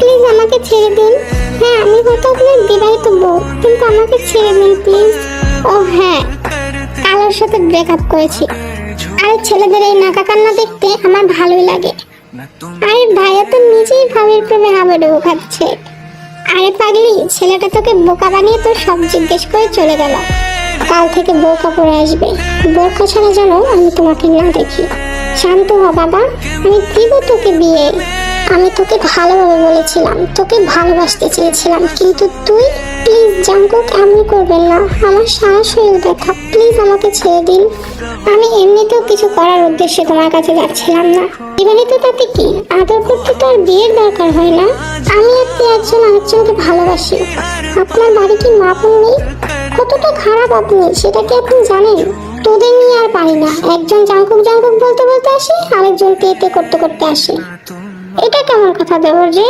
Please আমাকে ছেড়ে দিন। হ্যাঁ, আমি হয়তো আপনার বিবাহিত বউ, কিন্তু আমাকে ছেড়ে দিন প্লিজ। ও হ্যাঁ, কালোর সাথে ব্রেকআপ করেছি। আরে ছেলেদের এই নাকা কান্না দেখতে আমার ভালোই লাগে। আরে ভাইয়া তো নিজেই ভাবির প্রেমে হাবুডুবু খাচ্ছে। আরে পাগলি, ছেলেটা তোকে বোকা বানিয়ে তোর সব জিজ্ঞেস করে চলে গেল। কাল থেকে বোরকা পরে আসবে, বোরকা ছাড়া যেন আমি তোমাকে না দেখি। শান্ত হ বাবা, আমি দিব তোকে বিয়ে। আমি তোকে ভালোভাবে বলেছিলাম, তোকে ভালোবাসতে চেয়েছিলাম, কিন্তু তুই। প্লিজ জাঙ্কুক, এমন করবেন না, আমার সারা শরীর ব্যথা, প্লিজ আমাকে ছেড়ে দিন। আমি এমনিতেও কিছু করার উদ্দেশ্যে তোমার কাছে যাচ্ছিলাম না। বিবাহিত তাতে কি, আদর করতে তো আর বিয়ের দরকার হয় না। আমি আপনি একজন আরেকজনকে ভালোবাসি। আপনার বাড়ি কি মা বোন নেই? কতটা খারাপ আপনি, সেটা কি আপনি জানেন? তোদের নিয়ে আর পারি না। একজন জাঙ্কুক জাঙ্কুক বলতে বলতে আসে, আরেকজন তে করতে করতে আসে। এটা কেমন কথা দেবর যে?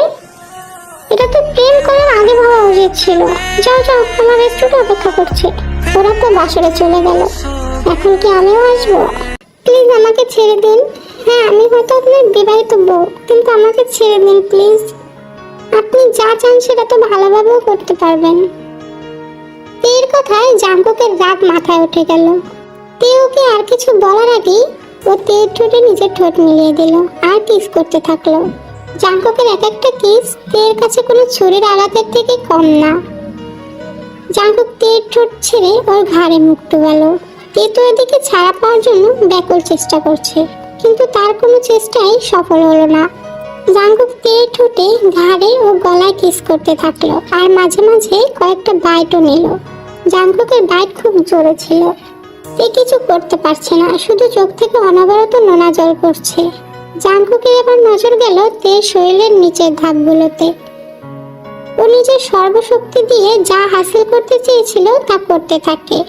এটা তো প্রেম করার আগে ভাবা উচিত ছিল। যাও যাও, আমার রেস্টুরেন্ট অপেক্ষা করছে। ওরা তো বাসরে চলে গেল, এখন কি আমিও আসবো? প্লিজ আমাকে ছেড়ে দিন। হ্যাঁ, আমি হয়তো আপনার বিবাহিত বউ, কিন্তু আমাকে ছেড়ে দিন প্লিজ। আপনি যা চান সেটা তো ভালোভাবেও করতে পারবেন। এর কথায় জাঙ্কুকের রাগ মাথায় উঠে গেল। ওকে আর কিছু বলার আগেই ও তের ঠোঁটে নিজের ঠোঁট মিলিয়ে দিল আর কিস করতে থাকলো। জাঙ্কুকের এক একটা কিস তের কাছে কোনো ছুরির আঘাতের থেকে কম না। জাঙ্কুক তের ঠোঁট ছেড়ে ওর ঘাড়ে মুখ ডুবালো। তে তো এদিকে ছাড়া পাওয়ার জন্য ব্যাকুল চেষ্টা করছে, কিন্তু তার কোনো চেষ্টাই সফল হলো না। জাঙ্কুক তের ঠোঁটে, ঘাড়ে ও গলায় কিস করতে থাকলো আর মাঝে মাঝে কয়েকটা বাইটও নিল। জাঙ্কুকের বাইট খুব জোরে ছিল। সে কিছু করতে পারছে না, শুধু চোখ থেকে অনবরত নোনা জল পড়ছে। জাঙ্কুকের এবার নজর গেল তের শরীরের নিচের ধাপগুলোতে। ও নিজের সর্বশক্তি দিয়ে যা হাসিল করতে চেয়েছিল তা করতে থাকে।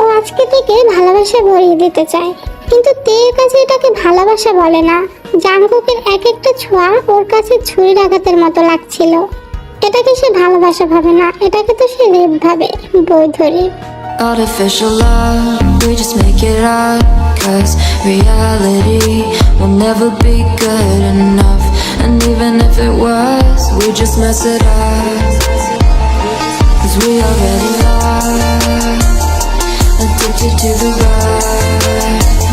ও আজকে থেকে ভালোবাসা ভরিয়ে দিতে চায়, কিন্তু তের কাছে এটাকে ভালোবাসা বলে না। জাঙ্কুকের এক একটা ছোঁয়া ওর কাছে ছুরির আঘাতের মতো লাগছিল। এটাকে সে ভালোবাসা ভাবে না, এটাকে তো সে রেপ ভাবে, বৈধ rape. Artificial love, we just make it up, 'cause reality will never be good enough. And even if it was, we just mess it up, 'cause we already lost, addicted to the rush.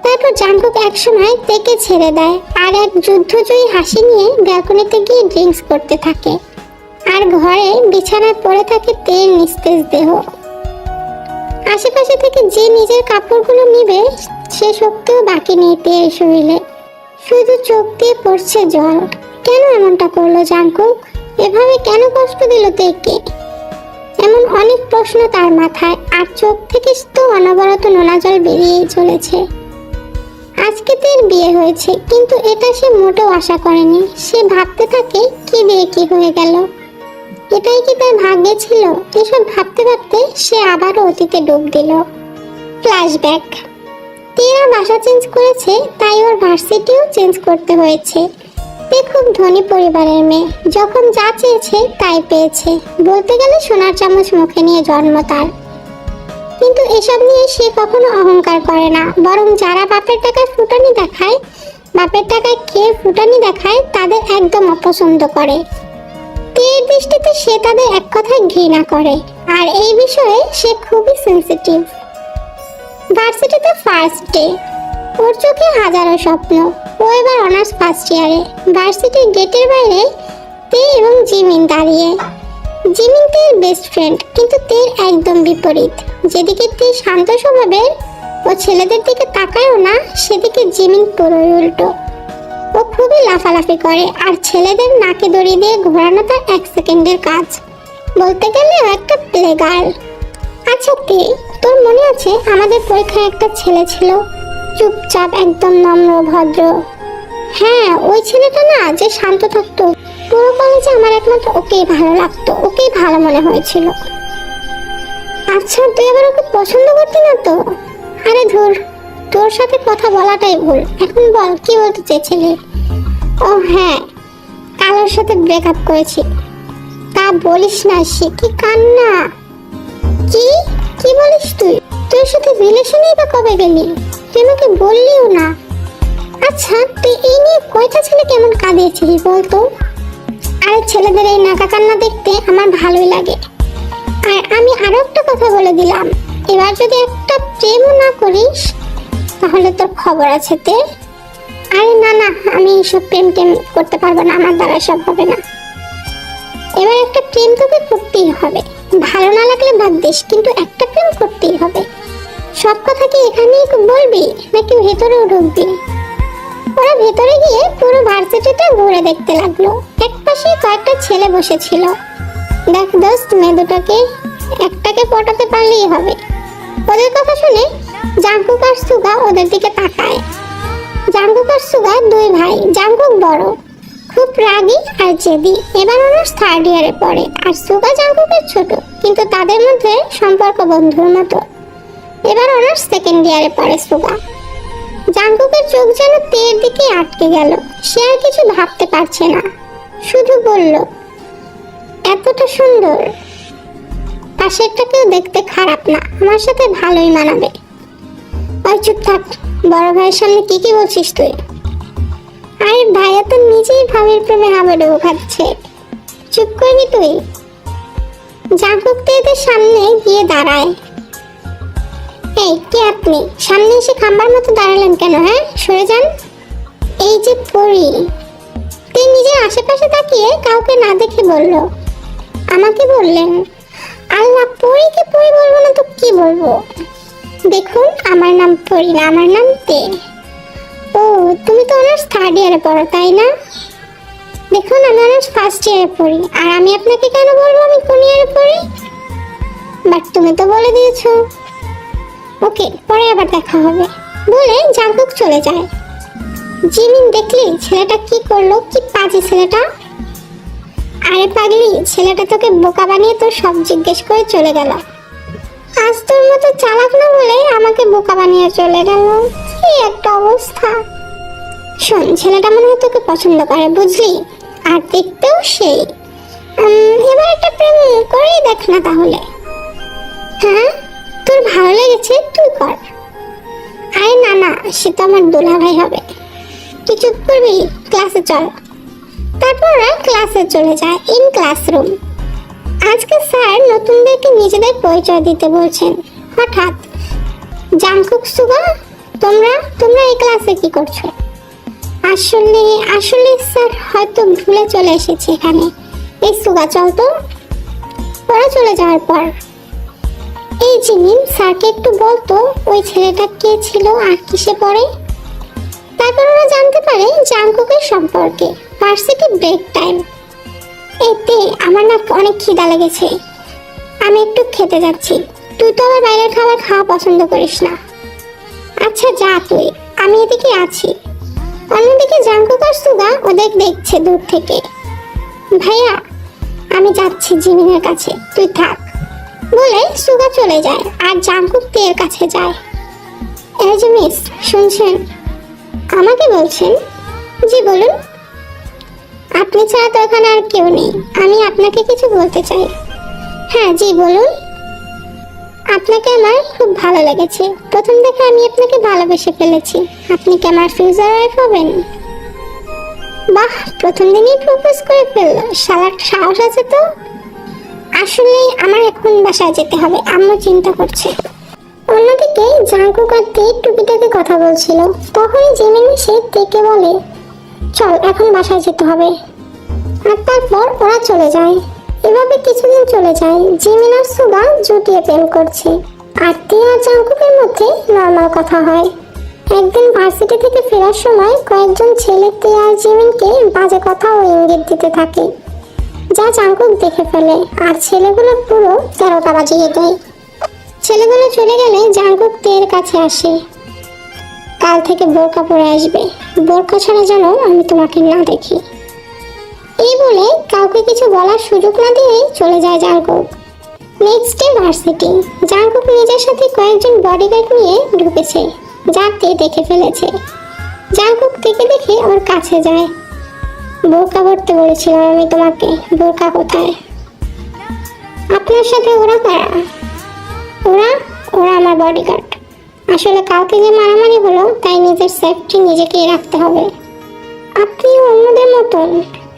তারপর Jungkook একসময় তেকে ছেড়ে দেয় আর এক যুদ্ধজয়ী হাসি নিয়ে ব্যালকনিতে গিয়ে ড্রিঙ্কস করতে থাকে। আর ঘরে বিছানায় পড়ে থাকে তের নিস্তেজ দেহ। আশেপাশে থেকে যে নিজের কাপড়গুলো নিবে সে শক্তিও বাকি নেই তের শরীরে, শুধু চোখ দিয়ে পড়ছে জল। কেন এমনটা করলো জাঙ্কুক? এভাবে কেন কষ্ট দিল তেকে? এমন অনেক প্রশ্ন তার মাথায়, আর চোখ থেকে তো অনবরত নোনা জল বেরিয়েই চলেছে। আজকে তের বিয়ে হয়েছে, কিন্তু এটা সে মোটেও আশা করেনি। সে ভাবতে থাকে কি দিয়ে কি হয়ে গেল, এটাই কি তার ভাগ্যে ছিল? এসব ভাবতে ভাবতে সে আবারও অতীতে ডুব দিল। ফ্ল্যাশব্যাক। তেরা বাসা চেঞ্জ করেছে, তাই ওর ভার্সিটিও চেঞ্জ করতে হয়েছে। তে খুব ধনী পরিবারের মেয়ে, যখন যা চেয়েছে তাই পেয়েছে। বলতে গেলে সোনার চামচ মুখে নিয়ে জন্ম তার। কিন্তু এসব নিয়ে সে কখনো অহংকার করে না, বরং যারা বাপের টাকায় ফুটানি দেখায়, বাপের টাকায় খেয়ে ফুটানি দেখায়, তাদের একদম অপছন্দ করে। তের দৃষ্টিতে সে তাদের এক কথায় ঘৃণা করে, আর এই বিষয়ে সে খুবই সেন্সিটিভ। ভার্সিটিতে ফার্স্ট ডে, ওর চোখে হাজারো স্বপ্ন। ও এবার অনার্স ফার্স্ট ইয়ারে। ভার্সিটির গেটের বাইরে তে এবং জিমিন দাঁড়িয়ে। জিমিন তের বেস্ট ফ্রেন্ড, কিন্তু তের একদম বিপরীত। যেদিকে তে শান্ত স্বভাবের, ও ছেলেদের দিকে তাকায়ও না, সেদিকে জিমিন পুরোই উল্টো। ও খুবই লাফালাফি করে, আর ছেলেদের নাকে দড়ি দিয়ে ঘোরানো তার 1 সেকেন্ডের কাজ। বলতে গেলে ও একটা প্লে গার্ল। আচ্ছা তে, তোর মনে আছে আমাদের পরীক্ষায় একটা ছেলে ছিল, চুপচাপ, একদম নম্র ভদ্র? হ্যাঁ, ওই ছেলেটা না, যে শান্ত থাকতো। পুরো কলেজে আমার একমাত্র ওকেই ভালো লাগতো, ওকেই ভালো মনে হয়েছিল। আচ্ছা, তুই আবার ওকে পছন্দ করতি না তো? আরে ধুর, তোর সাথে কথা বলাটাই ভুল। এখন বল, কি বলতে চেয়েছিলি? ও হ্যাঁ, কালোর সাথে ব্রেকআপ করেছি। তা বলিস না, সে কি কান্না! কি কি বলিস তুই? তোর সাথে রিলেশনেই বা কবে গেলি? তুই আমাকে বললিও না। আচ্ছা, তুই এই নিয়ে কয়টা ছেলে কেমন কাঁদিয়েছিলি বলতো? ছেলেদের এই নাকা কান্না দেখতে আমার ভালোই লাগে। আর আমি আরো একটা কথা বলে দিলাম, এবার যদি একটা প্রেমও না করিস তাহলে তোর খবর আছে তে। আরে না না, আমি এইসব প্রেম টেম করতে পারবো না, আমার দ্বারা সব হবে না। এবার একটা প্রেম তোকে করতেই হবে, ভালো না লাগলে বাদ দিস, কিন্তু একটা প্রেম করতেই হবে। সব কথা কি এখানেই বলবি নাকি ভেতরেও ঢুকবি? ওরা ভেতরে গিয়ে পুরো ভার্সিটিটা ঘুরে দেখতে লাগলো। একপাশে কয়েকটা ছেলে বসেছিল। দেখ দোস্ত, মেয়ে দুটাকে একটাকে পটাতে পারলেই হবে। ওদের কথা শুনে জাংকুক আর সুগা ওদের দিকে তাকায়। জাংকুক আর সুগা দুই ভাই। জাংকুক বড়, খুব রাগী আর জেদি, এবার অনার্স থার্ড ইয়ারে পড়ে। আর সুগা জাংকুকের ছোট, কিন্তু তাদের মধ্যে সম্পর্ক বন্ধুর মতো। এবার অনার্স সেকেন্ড ইয়ারে পড়ে সুগা। জাংকুকের চোখ যেন তের দিকে আটকে গেল। সে আর কিছু ভাবতে পারছে না, শুধু বলল, এতটা সুন্দর, পাশেরটাকেও দেখতে খারাপ না, আমার সাথে ভালোই মানাবে। ওই চুপ থাক, বড় ভাইয়ের সামনে কি কি বলছিস তুই? আরে ভাইয়া তো নিজেই ভাবের প্রেমে হাবুডুবু খাচ্ছে, চুপ করবি তুই? জাংকুক তো এদের সামনে গিয়ে দাঁড়ায়। এই কে আপনি? সামনে এসে খাম্বার মতো দাঁড়ালেন কেন? হ্যাঁ, সরে যান। এই যে পরি। তে নিজের আশেপাশে তাকিয়ে কাউকে না দেখে বলল, আমাকে বললেন? আল্লাহ, পরিকে পরি বলবো না তো কি বলবো? দেখুন, আমার নাম পরি না, আমার নাম তে। ও, তুমি তো অনার্স থার্ড ইয়ারে পড়ো তাই না? দেখুন, আমি অনার্স ফার্স্ট ইয়ারে পড়ি। আর আমি আপনাকে কেন বলবো আমি কোন ইয়ারে পড়ি? বাট তুমি তো বলে দিয়েছো। ওকে, পরে আবার দেখা হবে বলে জাংকুক চলে যায়। জিমিন, দেখলি ছেলেটা কি করলো? কি পাজি ছেলেটা। আরে পাগলি, ছেলেটা তোকে বোকা বানিয়ে তোর সব জিজ্ঞেস করে চলে গেল। আজ তোর মতো চালাক না বলে আমাকে বোকা বানিয়ে চলে গেল। কি একটা অবস্থা। শোন, ছেলেটা মনে হয় তোকে পছন্দ করে, বুঝলি? আর দেখতেও সেই। এবার একটা প্রেম করেই দেখ না তাহলে। হ্যাঁ, তোর ভালো লেগেছে, তুই কর। আরে না না, সে তো আমার দোলা ভাই হবে। তুই চুপ করবি? ক্লাসে চল। তারপর ওরা ক্লাসে চলে যায়। In classroom. আজকে স্যার নতুনদেরকে নিজেদের পরিচয় দিতে বলছেন। হঠাৎ জাংকুক, সুগা, তোমরা এই ক্লাসে কি করছো? আসলে স্যার হয়তো ভুলে চলে এসেছে এখানে। এই সুগা, চল তো। ওরা চলে যাওয়ার পর, এই জিমিন, স্যারকে একটু বলতো ওই ছেলেটা কে ছিল আর কিসে পড়ে। তারপর ওরা জানতে পারে জাংকুকের সম্পর্কে। Varsity break time. এতে আমার না অনেক খিদা লেগেছে, আমি একটু খেতে যাচ্ছি। তুই তো আবার বাইরের খাবার খাওয়া পছন্দ করিস না। আচ্ছা যা তুই, আমি এদিকে আছি। অন্যদিকে জাংকুক আর সুগা ওদের দেখছে দূর থেকে। ভাইয়া, আমি যাচ্ছি জিমিনের কাছে, তুই থাক বলে সুগা চলে যায়। আর জাংকুক তের কাছে যায়। এই যে মিস, শুনছেন? আমাকে বলছেন? জি বলুন। আপনি ছাড়া তো এখানে আর কেউ নেই, আমি আপনাকে কিছু বলতে চাই। হ্যাঁ জি বলুন। আপনাকে আমার খুব ভালো লেগেছে, প্রথম দেখে আমি আপনাকে ভালোবেসে ফেলেছি। আপনি কি আমার ফিউচার ওয়াইফ হবেন? বাহ, প্রথম দিনই প্রপোজ করে ফেললো, শালার সাহস আছে তো। আসলে আমার এখন বাসায় যেতে হবে, আম্মু চিন্তা করছে। অন্যদিকে জাংকুক আর তে টুকিটাকি কথা বলছিল। তখনই জিমিন এসে তেকে বলে, চল এখন বাসায় যেতে হবে। আর তারপর ওরা চলে যায়। এভাবে কিছুদিন চলে যায়। জিমিন আর সুগা জুটিয়ে প্রেম করছে। আর তে আর জাংকুকের মধ্যে নর্মাল কথা হয়। একদিন ভার্সিটি থেকে ফেরার সময় কয়েকজন ছেলে তে আর জিমিনকে বাজে কথা ও ইঙ্গিত দিতে থাকে, যা জাংকুক দেখে ফেলে। আর ছেলেগুলো পুরো 13টা বাজিয়ে দেয়। ছেলেগুলো চলে গেলে জাংকুক তের কাছে আসে। কাল থেকে বোরকা পরে আসবে, বোরকা ছাড়া যেন আমি তোমাকে না দেখি। এই বলে কাউকে কিছু বলার সুযোগ না দিয়ে চলে যায় Jungkook. Next day varsity. Jungkook নিজের সাথে কয়েকজন বডিগার্ড নিয়ে ঢুকেছে, যা তে দেখে ফেলেছে। জাংকুক থেকে দেখে ওর কাছে যায়। বোরকা পরতে বলেছিলাম আমি তোমাকে, বোরকা কোথায়? আপনার সাথে ওরা কারা? ওরা আমার বডিগার্ড। আসলে কালকে যে মারামারি হলো, তাই নিজের সেফটি নিজেকেই রাখতে হবে। আপনি অন্যদের মতন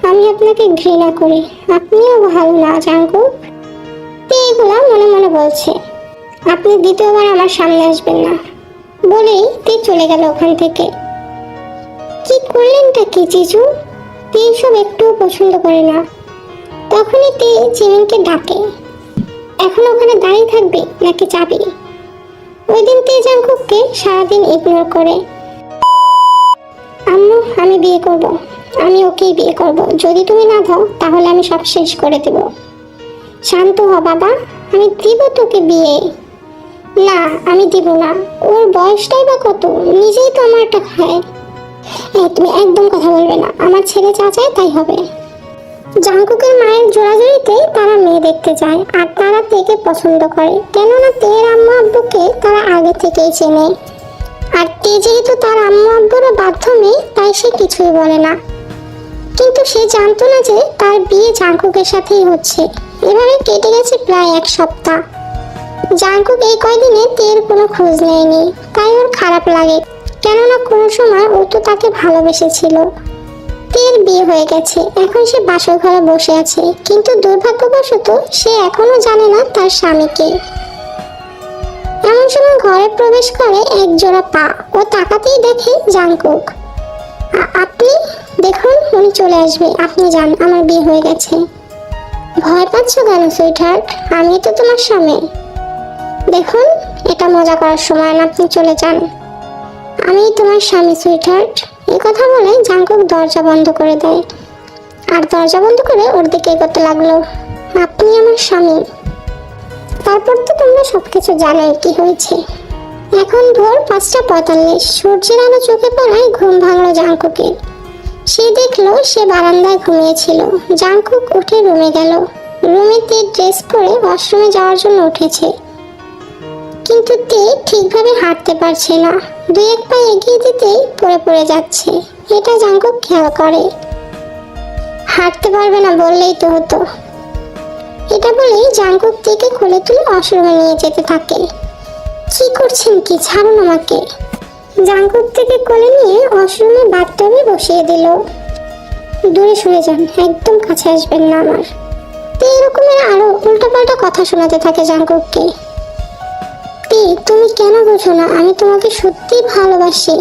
আমি আপনাকে ঘৃণা করি, আপনিও ভালো না জাঙ্কুক। তে এগুলা মনে মনে বলছে। আপনি দ্বিতীয়বার আমার সামনে আসবেন না বলেই তে চলে গেল ওখান থেকে। কি করলেনটা কি জিজু? তে সব একটুও পছন্দ করে না। তখনই তে জিমিনকে ডাকে। এখন ওখানে দাঁড়িয়ে থাকবে নাকি যাবে? ওই দিন তে জাঙ্কুককে সারাদিন ইগনোর করে। আম্মু, আমি বিয়ে করব, আমি ওকেই বিয়ে করব। যদি তুমি না দাও তাহলে আমি সব শেষ করে দেব। শান্ত হ বাবা, আমি দিব তোকে বিয়ে। না, আমি দিব না। ওর বয়সটাই বা কত, নিজেই তো আমারটা খায়। তুমি একদম কথা বলবে না, আমার ছেলে যা চায় তাই হবে। জাঙ্কুকের মায়ের জোড়াজুড়িতে তারা মেয়ে দেখতে যায়, আর তারা তেকে পছন্দ করে, কেননা তের আম্মু আব্বুকে তারা আগে থেকেই চেনে। আর তে যেহেতু তার আম্মু আব্বুরও বাধ্য মেয়ে, তাই সে কিছুই বলে না। কিন্তু সে জানতো না যে তার বিয়ে জাঙ্কুকের সাথেই হচ্ছে। এভাবে কেটে গেছে প্রায় 1 সপ্তাহ। জাঙ্কুক এই কয়দিনে তের কোনো খোঁজ নেয়নি, তাই ওর খারাপ লাগে, কেননা কোনো সময় ও তো তাকে ভালোবেসেছিল। তের বিয়ে হয়ে গেছে, এখন সে বাসর ঘরে বসে আছে, কিন্তু দুর্ভাগ্যবশত সে এখনো জানে না তার স্বামীকে। এমন সময় ঘরে প্রবেশ করে এক জোড়া পা। ও তাকাতেই দেখে জাঙ্কুক। আপনি দেখুন, উনি চলে আসবে, আপনি যান, আমার বিয়ে হয়ে গেছে। ভয় পাচ্ছ কেন সুইটহার্ট? আমি তো তোমার স্বামী। দেখুন, এটা মজা করার সময় না, আপনি চলে যান। আমি তোমার স্বামী সুইটহার্ট। এই কথা বলে জাঙ্কুক দরজা বন্ধ করে দেয়, আর দরজা বন্ধ করে ওর দিকে এগোতে লাগলো। আপনি আমার স্বামী। তারপর তো তোমরা সবকিছু জানোই কি হয়েছে। এখন ভোর 5:45। সূর্যের আলো চোখে পড়ায় ঘুম ভাঙলো জাঙ্কুকের। সে দেখলো সে বারান্দায় ঘুমিয়েছিল। জাঙ্কুক উঠে রুমে গেল। রুমে তে ড্রেস পরে ওয়াশরুমে যাওয়ার জন্য উঠেছে, কিন্তু তে ঠিকভাবে হাঁটতে পারছে না। 2-1 পা এগিয়ে দিতেই পড়ে যাচ্ছে। এটা জাঙ্কুক খেয়াল করে। হাঁটতে পারবে না বললেই তো হতো। এটা বলেই জাঙ্কুক থেকে কোলে তুলে ওয়াশরুমে নিয়ে যেতে থাকে। কি করছেন কি? ছাড়ুন আমাকে। জাঙ্কুক থেকে কোলে নিয়ে ওয়াশরুমে বাথটবে বসিয়ে দিল। দূরে সরে যান, একদম কাছে আসবেন না আমার। তো এরকমের আরো উল্টাপাল্টা কথা শোনাতে থাকে জাঙ্কুককে। তুমি কেন বোঝো না? আমি তোমাকে সত্যি ভালোবাসি।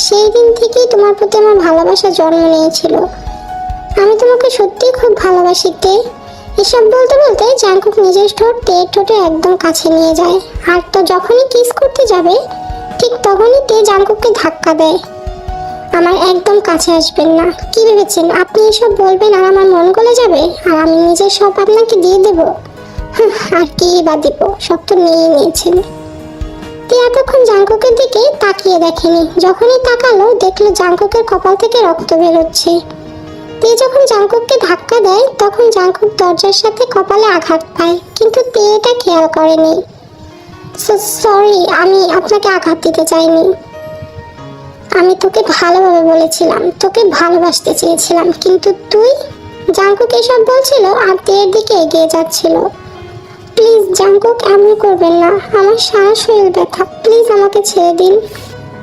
সেই দিন থেকেই তোমার প্রতি আমার ভালোবাসা জন্ম নিয়েছিল। আমি তোমাকে সত্যি খুব ভালোবাসি তে। এসব বলতে বলতে জাঙ্কুক নিজের ঠোঁট তের ঠোঁটে একদম কাছে নিয়ে যায়। আর তো যখনই কিস করতে যাবে ঠিক তখনই তে জাঙ্কুককে ধাক্কা দেয়। আমার একদম কাছে আসবেন না। কি ভেবেছেন আপনি এসব বলবেন আর আমার মন গলে যাবে, আর আমি নিজের সব আপনাকে দিয়ে দেব? আর কি বা দিব, সব তো নিয়ে নিয়েছেন। তে এতক্ষণ জাঙ্কুকের দিকে তাকিয়ে দেখেনি। যখনই তাকালো দেখলো জাঙ্কুকের কপাল থেকে রক্ত বেরোচ্ছে। তে যখন জাঙ্কুককে ধাক্কা দেয় তখন জাঙ্কুক দরজার সাথে কপালে আঘাত পায়, কিন্তু তে এটা খেয়াল করেনি। সরি, আমি আপনাকে আঘাত দিতে চাইনি। আমি তোকে ভালোভাবে বলেছিলাম, তোকে ভালোবাসতে চেয়েছিলাম, কিন্তু তুই। জাঙ্কুক এসব বলছিল আর তের দিকে এগিয়ে যাচ্ছিল। প্লিজ জাঙ্কুক, এমন করবেন না, আমার সারা শরীর ব্যথা, প্লিজ আমাকে ছেড়ে দিন।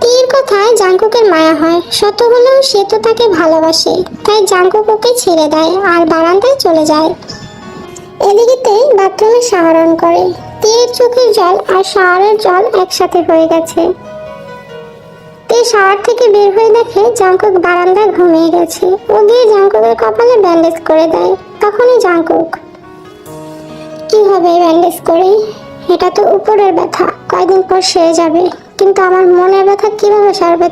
তের কথায় জাঙ্কুকের মায়া হয়। শত হলেও সে তো তাকে ভালোবাসে, তাই জাঙ্কুক ওকে ছেড়ে দেয় আর বারান্দায় চলে যায়। এদিকে তে বাথরুমে শাওয়ার অন করে। তের চোখের জল আর শাওয়ারের জল একসাথে হয়ে গেছে। তে শাওয়ার থেকে বের হয়ে দেখে জাঙ্কুক বারান্দায় ঘুমিয়ে গেছে। ও গিয়ে জাঙ্কুকের কপালে ব্যান্ডেজ করে দেয়। তখনই জাঙ্কুক, কি হবে ব্যান্ডেজ করে? এটা তো উপরের ব্যথা, কয়দিন পর সেরে যাবে, কিন্তু আমার মনের ব্যথা কিভাবে সারবে?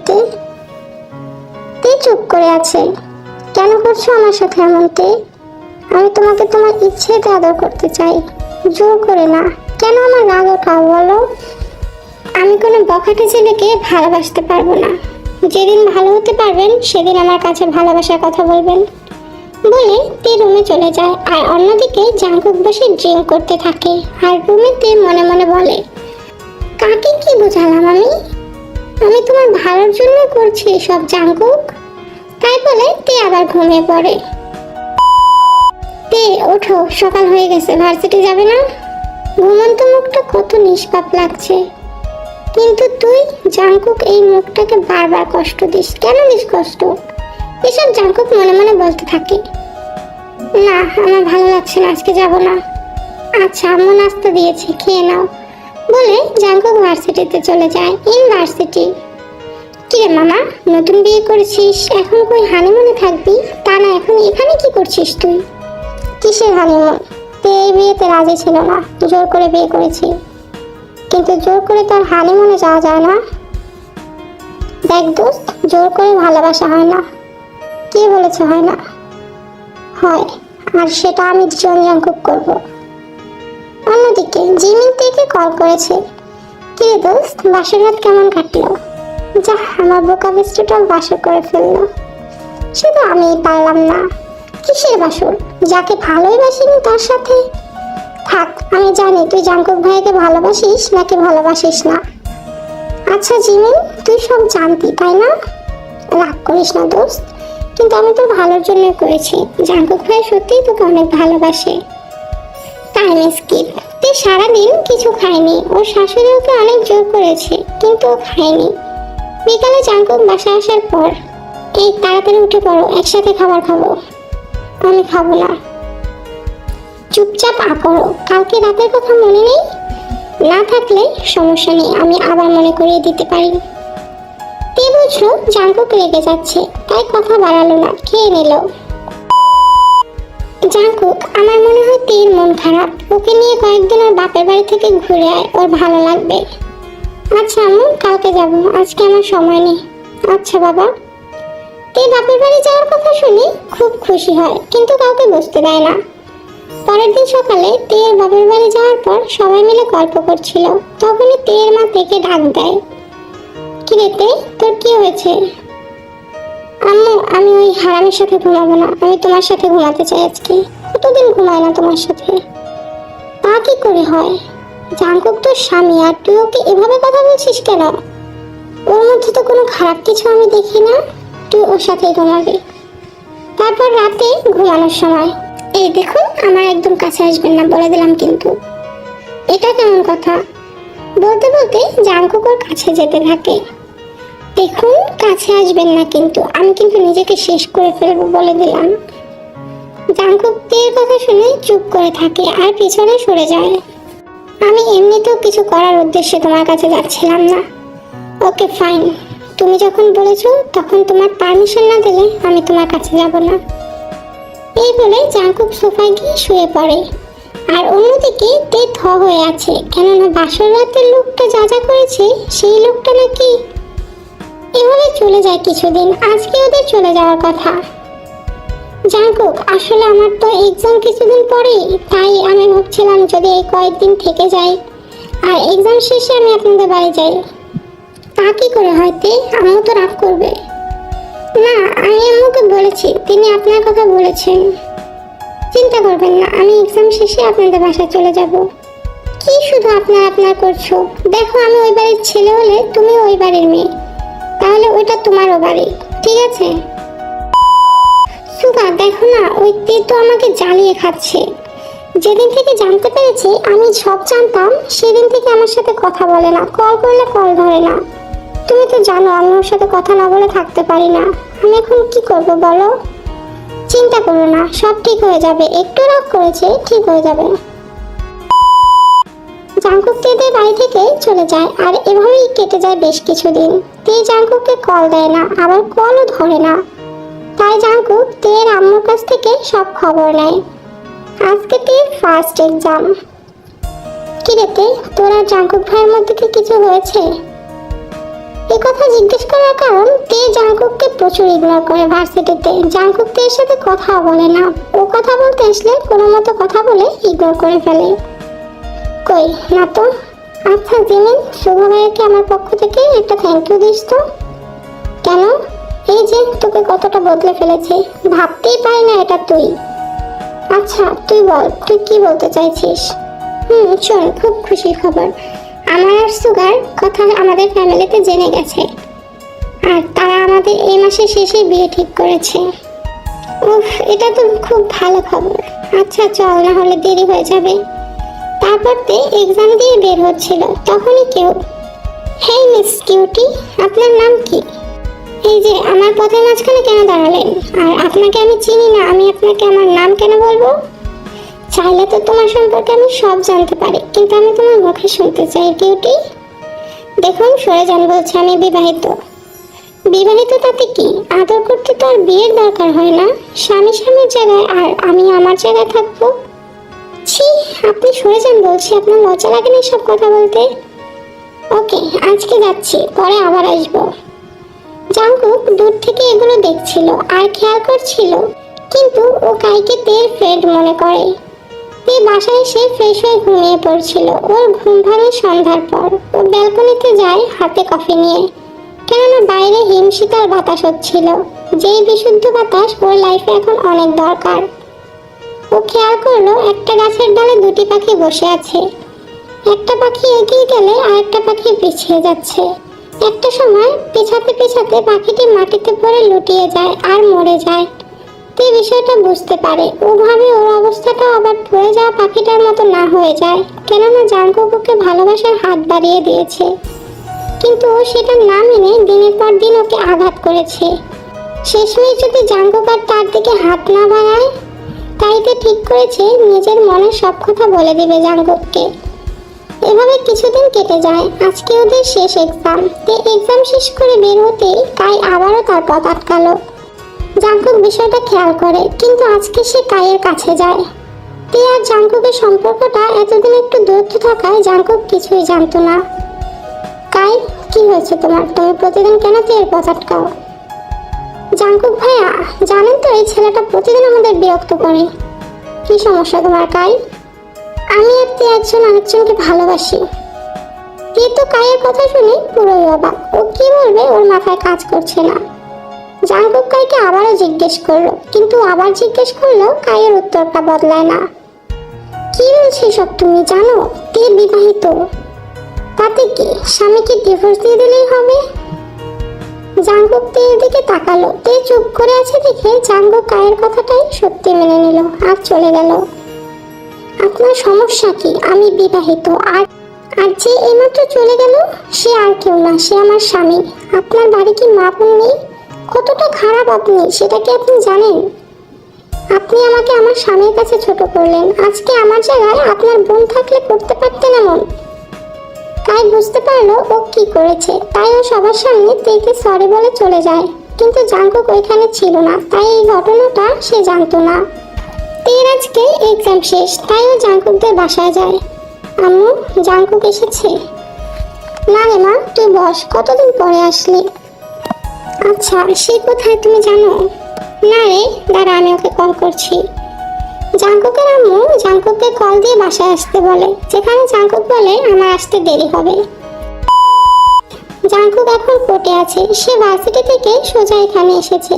তে চুপ করে আছে। কেন করছো আমার সাথে এমন তে? আমি তোমাকে তোমার ইচ্ছেতে আদর করতে চাই, জোর করে না। কেন আমার রাগ ওঠাও বলো? আমি কোনো বখাটে ছেলেকে ভালোবাসতে পারবো না। যেদিন ভালো হতে পারবেন সেদিন আমার কাছে ভালোবাসার কথা বলবেন বলে তে রুমে চলে যায়। আর অন্যদিকে জাঙ্কুক বসে ড্রিঙ্ক করতে থাকে। আর রুমে তে মনে মনে বলে, কাকে কি বোঝালাম আমি তোমার ভালোর জন্য করছি সব জাঙ্কুক। তাই বলে তে আবার ঘুমিয়ে পড়ে। তে ওঠো, সকাল হয়ে গেছে, ভার্সিটি যাবে না? ঘুমন্ত মুখটা কত নিষ্পাপ লাগছে, কিন্তু তুই জাঙ্কুক এই মুখটাকে বারবার কষ্ট দিস। কেন দিস কষ্ট? এসব জাঙ্কুক মনে মনে বলতে থাকে। না, আমার ভালো লাগছে না, আজকে যাব না। আচ্ছা, আম্মু নাস্তা দিয়েছে, খেয়ে নাও বলে জাঙ্কুক ভার্সিটিতে চলে যায়। ইউনিভার্সিটি। কিরে মামা, নতুন বিয়ে করেছিস, এখন কই হানিমুনে থাকবি? তা না, এখন এখানে কি করছিস তুই? কিসের হানিমুন? তে এই বিয়েতে রাজি ছিল না, জোর করে বিয়ে করেছি। কিন্তু জোর করে তো আর হানিমুনে যাওয়া যায় না। দেখ দোস্ত, জোর করে ভালোবাসা হয় না। কে বলেছে হয় না? হয়, আর সেটা আমি জাঙ্কুক করব। অন্যদিকে জিমিন থেকে কল করেছে। কিরে দোস্ত, বাসর রাত কেমন কাটলো? যা, আমার বোকা বেস্টটাও বাসর করে ফেললো। শুধু আমি পারলাম না। কিসের বাসর? যাকে ভালোই বাসিনি তার সাথে। থাক, আমি জানি তুই জাঙ্কুক ভাইকে ভালোবাসিস নাকি ভালোবাসিস না। আচ্ছা জিমিন, তুই সব জানতি তাই না? রাগ করিস না দোস্ত, কিন্তু আমি তোর ভালোর জন্য করেছি। জাঙ্কুক ভাই সত্যিই তোকে অনেক ভালোবাসে। Time skip. তুই সারাদিন কিছু খায়নি, ওর শাশুড়ি ওকে অনেক জোর করেছে কিন্তু ও খায়নি। বিকালে জাঙ্কুক বাসায় আসার পর, এই তাড়াতাড়ি উঠে পড়ো, একসাথে খাবার খাবো। আমি খাবো না। চুপচাপ করো, কালকে রাতের কথা মনে নেই? না থাকলে সমস্যা নেই, আমি আবার মনে করিয়ে দিতে পারি। তে বুঝলো জাঙ্কুক রেগে যাচ্ছে, তাই কথা বাড়ালো না, খেয়ে নিল। জাঙ্কুক, আমার মনে হয় তের মন খারাপ, ওকে নিয়ে কয়েকদিন ওর বাপের বাড়ি থেকে ঘুরে আয়, ওর ভালো লাগবে। আচ্ছা আম্মু, কালকে যাব, আজকে আমার সময় নেই। আচ্ছা বাবা। তে বাপের বাড়ি যাওয়ার কথা শুনে খুব খুশি হয়, কিন্তু কাউকে বুঝতে দেয় না। পরের দিন সকালে তের বাপের বাড়ি যাওয়ার পর সবাই মিলে গল্প করছিল, তখনই তের মা তেকে ডাক দেয়। কি রে তে, তোর কি হয়েছে? আম্মু, আমি ওই হারামের সাথে ঘুমাবো না, আমি তোমার সাথে ঘুমাতে চাই আজকে। কতদিন ঘুমাই না তোমার সাথে। তা কি করে হয়? জাঙ্কুক তোর স্বামী, আর তুই ওকে এভাবে কথা বলছিস কেন? ওর মধ্যে তো কোনো খারাপ কিছু আমি দেখি না, তুই ওর সাথেই ঘুমাবি। তারপর রাতে ঘুমানোর সময়, এই দেখুন, আমার একদম কাছে আসবেন না বলে দিলাম কিন্তু। এটা কেমন কথা? বলতে বলতে জাঙ্কুক ওর কাছে যেতে থাকে। দেখুন, কাছে আসবেন না কিন্তু, আমি কিন্তু নিজেকে শেষ করে ফেলবো বলে দিলাম। জাঙ্কুক তের কথা শুনে চুপ করে থাকে আর পিছনে সরে যায়। আমি এমনিতেও কিছু করার উদ্দেশ্যে তোমার কাছে যাচ্ছিলাম না। ওকে ফাইন, তুমি যখন বলেছো তখন তোমার পারমিশন না দিলে আমি তোমার কাছে যাব না। এই বলে জাঙ্কুক সোফায় গিয়ে শুয়ে পড়ে। আর অন্যদিকে তে থ হয়ে আছে, কেননা বাসর রাতের লোকটা যা যা করেছে সেই লোকটা নাকি এভাবে চলে যায় কিছুদিন। আজকে ওদের চলে যাওয়ার কথা। জাঙ্কুক, আসলে আমার তো এক্সাম কিছুদিন পরেই, তাই আমি ভাবছিলাম যদি এই কয়েকদিন থেকে যাই আর এক্সাম শেষে আমি আপনাদের বাড়ি যাই। তা কি করে হয় তে? আম্মু তো রাগ করবে। না, আমি আম্মুকে বলেছি, তিনি আপনার কথা বলেছেন। চিন্তা করবেন না, আমি এক্সাম শেষে আপনাদের বাসায় চলে যাব। কি শুধু আপনার আপনার করছো? দেখো, আমি ওই বাড়ির ছেলে হলে তুমি ওই বাড়ির মেয়ে, তাহলে ওইটা তোমারও বাড়ি, ঠিক আছে? সুগা, দেখো না, ওই তে তো আমাকে জ্বালিয়ে খাচ্ছে। যেদিন থেকে জানতে পেরেছি আমি সব জানতাম, সেদিন থেকে আমার সাথে কথা বলে না, কল করলে কল ধরে না। তুমি তো জানো আমি ওর সাথে কথা না বলে থাকতে পারি না। আমি এখন কি করব বলো? চিন্তা করো না, সব ঠিক হয়ে যাবে, একটু রাগ করেছে, ঠিক হয়ে যাবে। জাঙ্কুক তেদের বাড়ি থেকে চলে যায় আর এভাবেই কেটে যায় বেশ কিছুদিন। তে জাঙ্কুককে কল দেয় না, আবার কলও ধরে না। তাই জাঙ্কুক তের আম্মুর কাছ থেকে সব খবর নেয়। আজকে তের ফার্স্ট এক্সাম। কি রে তে, তোর আর জাঙ্কুক ভাইয়ের মধ্যে কি কিছু হয়েছে? এই কথা জিজ্ঞেস করার কারণ তে জাঙ্কুককে প্রচুর ইগনোর করে ভার্সিটিতে। জাঙ্কুক তের সাথে কথাও বলে না, ও কথা বলতে আসলে কোনো মতো কথা বলে ইগনোর করে ফেলে। কই না তো। আচ্ছা জিমিন, শুভ ভাইয়াকে আমার পক্ষ থেকে একটা থ্যাংক ইউ দিস তো। কেন? এই যে তোকে কতটা বদলে ফেলেছে, ভাবতেই পারি না এটা তুই। আচ্ছা তুই বল, তুই কি বলতে চাইছিস? শোন, খুব খুশির খবর, আমার আর সুগার কথা আমাদের ফ্যামিলিতে জেনে গেছে, আর তারা আমাদের এই মাসের শেষে বিয়ে ঠিক করেছে। উফ, এটা তো খুব ভালো খবর। আচ্ছা চল, না হলে দেরি হয়ে যাবে। তারপর তে এক্সাম দিয়ে বের হচ্ছিল, তখনই কেউ, হেই মিস কিউটি, আপনার নাম কি? এই যে আমার পথের মাঝখানে কেন দাঁড়ালেন? আর আপনাকে আমি চিনি না, আমি আপনাকে আমার নাম কেন বলবো? চাইলে তো তোমার সম্পর্কে আমি সব জানতে পারি, কিন্তু আমি তোমার মুখে শুনতে চাই কিউটি। দেখুন সরে যান বলছে, আমি বিবাহিত। বিবাহিত তাতে কি? আদর করতে তো আর বিয়ের দরকার হয় না। স্বামী স্বামীর জায়গায় আর আমি আমার জায়গায় থাকবো। ছি, আপনি সরে যান বলছি, আপনার লজ্জা লাগে না সব কথা বলতে? ওকে, আজকে যাচ্ছি, পরে আবার আসবো। জাঙ্কুক দূর থেকে এগুলো দেখছিল আর খেয়াল করছিল, কিন্তু ও কাইকে তের ফ্রেন্ড মনে করে। তে বাসায় এসে ফ্রেশ হয়ে ঘুমিয়ে পড়ছিল। ওর ঘুম ভাঙে সন্ধ্যার পর। ও ব্যালকনিতে যায় হাতে কফি নিয়ে, কেননা বাইরে হিমশীতল বাতাস হচ্ছিল, যেই বিশুদ্ধ বাতাস ওর লাইফে এখন অনেক দরকার। ও খেয়াল করলো একটা গাছের ডালে দুটি পাখি বসে আছে। একটা পাখি এগিয়ে গেলে আরেকটা পাখি পিছিয়ে যাচ্ছে। একটা সময় পিছাতে পিছাতে পাখিটি মাটিতে পড়ে লুটিয়ে যায় আর মরে যায়। তে বিষয়টা বুঝতে পারে। ও ভাবে ওর অবস্থাটা আবার পড়ে যাওয়া পাখিটার মতো না হয়ে যায়, কেননা জাঙ্কুক ওকে ভালোবাসার হাত বাড়িয়ে দিয়েছে, কিন্তু ও সেটা না মেনে দিনের পর দিন ওকে আঘাত করেছে। শেষমেশ যদি জাঙ্কুক আর তার দিকে হাত না বাড়ায়, তাই তে ঠিক করেছে নিজের মনের সব কথা বলে দিবে জাঙ্কুককে। এভাবে কিছুদিন কেটে যায়। আজকে ওদের শেষ এক্সাম। তে এক্সাম শেষ করে বের হতেই কাই আবারও তার পথ আটকালো। জাঙ্কুক বিষয়টা খেয়াল করে, কিন্তু আজকে সে কাইয়ের কাছে যায়। তে আর জাঙ্কুকের সম্পর্কটা এতদিন একটু দূরত্ব থাকায় জাঙ্কুক কিছুই জানতো না। কাই, কি হয়েছে তোমার? তুমি প্রতিদিন কেন তের পথ আটকাও? জাঙ্কুক ভাইয়া, জানেন তো এই ছেলেটা প্রতিদিন আমাদের বিরক্ত করে। কি সমস্যা তোমার কাই? আমি আর তে একজন আরেকজনকে ভালোবাসি। তে তো কাইয়ের কথা শুনে পুরোই অবাক। ও কি বলবে ওর মাথায় কাজ করছে না। জাঙ্কুক কাইকে আবারও জিজ্ঞেস করলো, কিন্তু আবার জিজ্ঞেস করলো কাইয়ের উত্তরটা বদলায় না। কি বলছে সব? তুমি জানো তে বিবাহিত। তাতে কি? স্বামীকে ডিভোর্স দিয়ে দিলেই হবে। জাঙ্কুক তের দিকে তাকালো। তে চুপ করে আছে দেখে জাঙ্কুক কাইয়ের কথাটাই সত্যি মেনে নিল আর চলে গেল। আপনার সমস্যা কি? আমি বিবাহিত। আর যে এইমাত্র চলে গেল সে আর কেউ না, সে আমার স্বামী। আপনার বাড়ি কি মা বোন নেই? কতটা খারাপ আপনি, সেটা কি আপনি জানেন? আপনি আমাকে আমার স্বামীর কাছে ছোট করলেন। আজকে আমার জায়গায় আপনার বোন থাকলে করতে পারতেন এমন। কাই বুঝতে পারলো ও কি করেছে, তাই ও সবার সামনে তেকে সরি বলে চলে যায়। কিন্তু জাঙ্কুক ওইখানে ছিল না, তাই এই ঘটনাটা সে জানতো না। তের আজকে এক্সাম শেষ, তাই ও জাঙ্কুকদের বাসায় যায়। আম্মু, জাঙ্কুক এসেছে? না রে মা, তুই বস, কতদিন পরে আসলি। আচ্ছা, সে কোথায় তুমি জানো? না রে, দাঁড়া আমি ওকে কল করছি। জাঙ্কুকের আম্মু জাঙ্কুককে কল দিয়ে বাসায় আসতে বলে, যেখানে জাঙ্কুক বলে আমার আসতে দেরি হবে। জাঙ্কুক এখন কোর্টে আছে। সে ভার্সিটি থেকে সোজা এখানে এসেছে,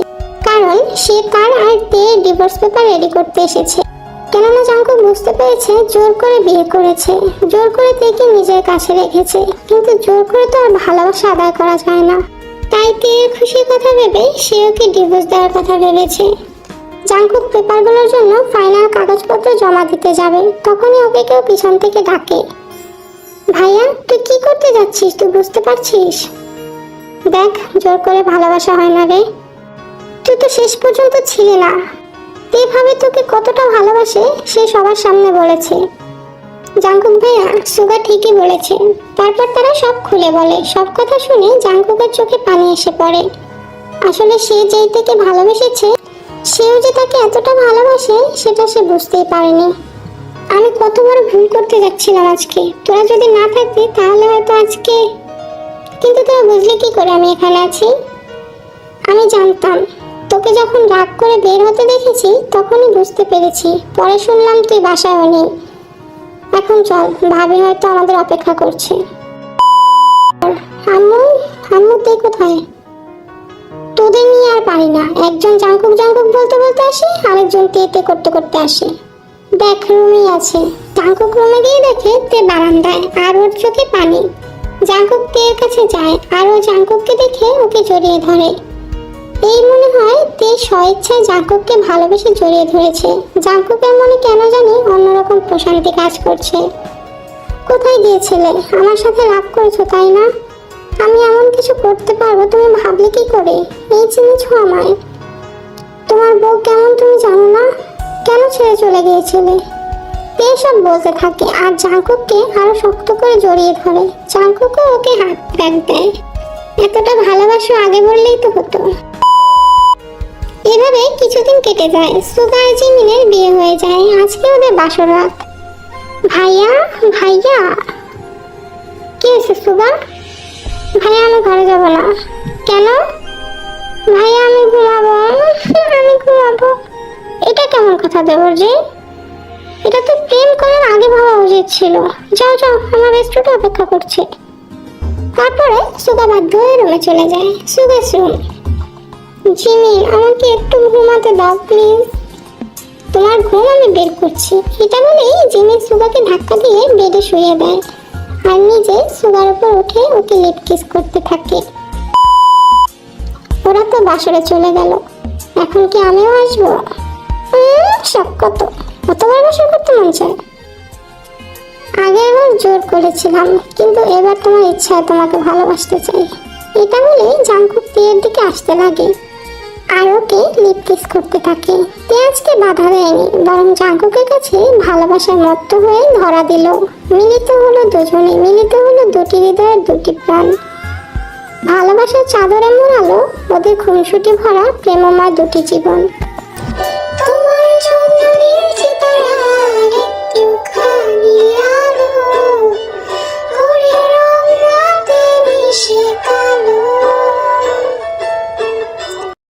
কারণ সে তার আর তের ডিভোর্স পেপার রেডি করতে এসেছে। কেননা জাঙ্কুক বুঝতে পেরেছে জোর করে বিয়ে করেছে, জোর করে তেকে নিজের কাছে রেখেছে, কিন্তু জোর করে তো আর ভালোবাসা আদায় করা যায় না। তাই তের খুশির কথা ভেবে সে ওকে ডিভোর্স দেওয়ার কথা ভেবেছে। জাঙ্কুক পেপারগুলোর জন্য ফাইনাল কাগজপত্র জমা দিতে যাবে, তখনই ওকে কেউ পিছন থেকে ডাকে। ভাইয়া, তুই কি করতে যাচ্ছিস? তুই বুঝতে পারছিস? দেখ, জোর করে ভালোবাসা হয় না রে। তুই তো শেষ পর্যন্ত ছিলি না। তে ভাবে তোকে কতটা ভালোবাসে সে সবার সামনে বলেছে। জাঙ্কুক ভাইয়া, সুগা ঠিকই বলেছে। তারপর তারা সব খুলে বলে। সব কথা শুনে জাঙ্কুকের চোখে পানি এসে পড়ে। আসলে সে যেই থেকে ভালোবেসেছে, সেও যে তাকে এতটা ভালোবাসে সেটা সে বুঝতেই পারেনি। আমি কত বড় ভুল করতে যাচ্ছিলাম আজকে। তোরা যদি না থাকতি তাহলে হয়তো আজকে। কিন্তু তোরা বুঝলি কি করে আমি এখানে আছি? আমি জানতাম। তোকে যখন রাগ করে বের হতে দেখেছি তখনই বুঝতে পেরেছি। পরে শুনলাম তুই বাসায়ও নেই। এখন চল, ভাবি হয়তো আমাদের অপেক্ষা করছে। আম্মু, আম্মু তুই কোথায়? তোদের নিয়ে আর পারি না। একজন জাঙ্কুক জাঙ্কুক বলতে বলতে আসে, আরেকজন তে করতে করতে আসে। দেখ, রুমেই আছে। জাঙ্কুক রুমে গিয়ে দেখে তে বারান্দায়, আর ওর চোখে পানি। জাঙ্কুক তের কাছে যায় আর ও জাঙ্কুককে দেখে ওকে জড়িয়ে ধরে। এই মনে হয় তে স্বেচ্ছায় জাঙ্কুককে ভালোবেসে জড়িয়ে ধরেছে। জাঙ্কুকের মনে কেন জানি অন্যরকম প্রশান্তি কাজ করছে। কোথায় গিয়েছিলে? আমার সাথে রাগ করেছো তাই না? আমি এমন কিছু করতে পারবো তুমি ভাবলে কি করে? এই চিনেছো আমায়? তোমার বউ কেমন তুমি জানো না? কেন ছেড়ে চলে গিয়েছিলে? এসব বলতে থাকে আর জাঙ্কুককে আরো শক্ত করে জড়িয়ে ধরে। জাঙ্কুকও ওকে হাত ব্যাগ দেয়। এতটা ভালোবাসো আগে বললেই তো হতো। এভাবে কিছুদিন কেটে যায়। সুগা আর জিমিনের বিয়ে হয়ে যায়। আজকে ওদের বাসর রাত। ভাইয়া, ভাইয়া। কি হয়েছে সুগা? ভাইয়া আমি ঘরে যাব না। কেন? ভাইয়া আমি ঘুমাবো। আমি ঘুমাবো। এটা কেমন কথা দেবর যে? এটা তো প্রেম করার আগে ভাবা উচিত ছিল। যাও যাও, আমার রেস্টুরেন্টে অপেক্ষা করছে। তারপরে সুগা বাধ্য হয়ে রুমে চলে যায়। Sugar room. জিমি আমাকে একটু ঘুমাতে দাও প্লিজ। তোমার ঘুম আমি বের করছি। এটা বলেই জিমি সুগাকে ধাক্কা দিয়ে বেডে শুয়ে দেয় আর নিজে সুগার উপর উঠে ওকে লিপ কিস করতে থাকে। ওরা তো বাসরে চলে গেল। এখন কি আমিও আসবো? শখ কতবার বাসর করতে মন চায়। আগে এবার জোর করেছিলাম, কিন্তু এবার তোমার ইচ্ছায় তোমাকে ভালোবাসতে চাই। এটা বলেই জাঙ্কুক তীরের দিকে আসতে লাগে আর ওকে লিপ কিস করতে থাকে। আজকে বাধা দেয়নি, বরং জাঙ্কুকের কাছে ভালোবাসার মত্ত হয়ে ধরা দিল। মিলিত হলো দুজনে, মিলিত হলো দুটি হৃদয়ের দুটি প্রাণ। ভালোবাসার চাদরে মোড়ালো ওদের খুনসুটি ভরা প্রেমময় দুটি জীবন। তোমার জন্য